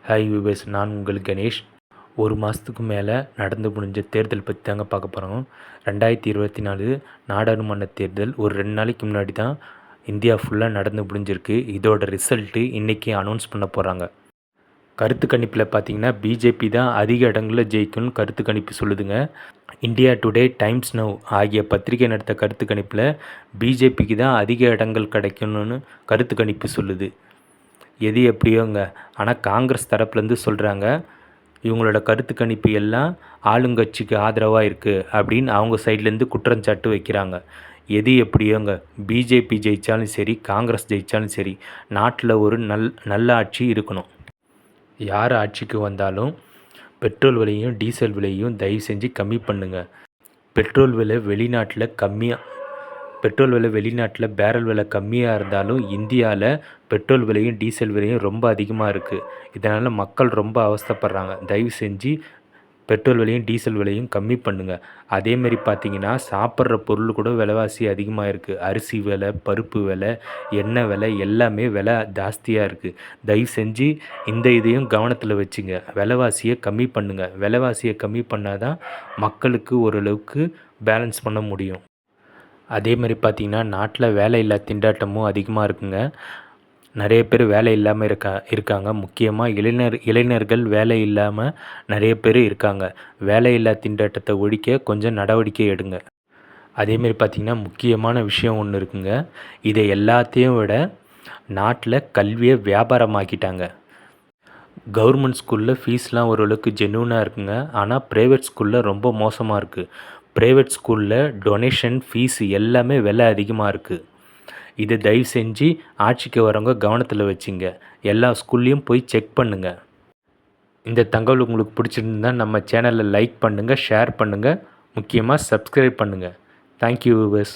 Hi wives, நான் உங்கள் கணேஷ். ஒரு மாதத்துக்கு மேலே நடந்து முடிஞ்ச தேர்தல் பற்றி தாங்க பார்க்க போகிறோம். 2024 நாடாளுமன்ற தேர்தல் ஒரு 2 நாளைக்கு முன்னாடி தான் இந்தியா ஃபுல்லாக நடந்து முடிஞ்சிருக்கு. இதோட ரிசல்ட்டு இன்றைக்கி அனௌன்ஸ் பண்ண போகிறாங்க. கருத்து கணிப்பில் பார்த்திங்கன்னா பிஜேபி தான் அதிக இடங்களில் ஜெயிக்கும்னு கருத்து கணிப்பு சொல்லுதுங்க. இந்தியா டுடே, டைம்ஸ் நவ் ஆகிய பத்திரிகை நடத்த கருத்து கணிப்பில் பிஜேபிக்கு தான் அதிக இடங்கள் கிடைக்கணும்னு கருத்து கணிப்பு சொல்லுது. எது எப்படியோங்க, ஆனால் காங்கிரஸ் தரப்புலேருந்து சொல்கிறாங்க இவங்களோட கருத்து கணிப்பு எல்லாம் ஆளுங்கட்சிக்கு ஆதரவாக இருக்குது அப்படின்னு அவங்க சைட்லேருந்து குற்றஞ்சாட்டு வைக்கிறாங்க. எது எப்படியோங்க, பிஜேபி ஜெயித்தாலும் சரி, காங்கிரஸ் ஜெயித்தாலும் சரி, நாட்டில் ஒரு நல்ல ஆட்சி இருக்கணும். யார் ஆட்சிக்கு வந்தாலும் பெட்ரோல் விலையும் டீசல் விலையும் தயவு செஞ்சு கம்மி பண்ணுங்கள். பெட்ரோல் விலை வெளிநாட்டில் பேரல் விலை கம்மியாக இருந்தாலும் இந்தியாவில் பெட்ரோல் விலையும் டீசல் விலையும் ரொம்ப அதிகமாக இருக்குது. இதனால் மக்கள் ரொம்ப அவஸ்தைப்படுறாங்க. தயவு செஞ்சு பெட்ரோல் விலையும் டீசல் விலையும் கம்மி பண்ணுங்கள். அதேமாரி பார்த்திங்கன்னா சாப்பிட்ற பொருள் கூட விலைவாசி அதிகமாக இருக்குது. அரிசி விலை, பருப்பு விலை, எண்ணெய் விலை எல்லாமே விலை ஜாஸ்தியாக இருக்குது. தயவு செஞ்சு இதையும் கவனத்தில் வச்சுங்க. விலைவாசியை கம்மி பண்ணுங்கள். விலைவாசியை கம்மி பண்ணால் தான் மக்களுக்கு ஓரளவுக்கு பேலன்ஸ் பண்ண முடியும். அதேமாதிரி பார்த்திங்கன்னா நாட்டில் வேலையில்லா திண்டாட்டமும் அதிகமாக இருக்குங்க. நிறைய பேர் வேலை இல்லாமல் இருக்காங்க. முக்கியமாக இளைஞர்கள் வேலை இல்லாமல் நிறைய பேர் இருக்காங்க. வேலையில்லா திண்டாட்டத்தை ஒழிக்க கொஞ்சம் நடவடிக்கை எடுங்க. அதேமாரி பார்த்திங்கன்னா முக்கியமான விஷயம் ஒன்று இருக்குங்க. இதை எல்லாத்தையும் விட நாட்டில் கல்வியை வியாபாரமாக்கிட்டாங்க. கவர்மெண்ட் ஸ்கூலில் ஃபீஸ்லாம் ஓரளவுக்கு ஜென்யூனாக இருக்குங்க. ஆனால் ப்ரைவேட் ஸ்கூலில் ரொம்ப மோசமாக இருக்குது. ப்ரைவேட் ஸ்கூலில் டொனேஷன், ஃபீஸ் எல்லாமே விலை அதிகமாக இருக்குது. இதை தயவு செஞ்சு ஆட்சிக்கு வரவங்க கவனத்தில் வச்சுங்க. எல்லா ஸ்கூல்லையும் போய் செக் பண்ணுங்கள். இந்த தகவல் உங்களுக்கு பிடிச்சிருந்தால் நம்ம சேனலை லைக் பண்ணுங்கள், ஷேர் பண்ணுங்கள், முக்கியமாக சப்ஸ்கிரைப் பண்ணுங்கள். Thank you viewers.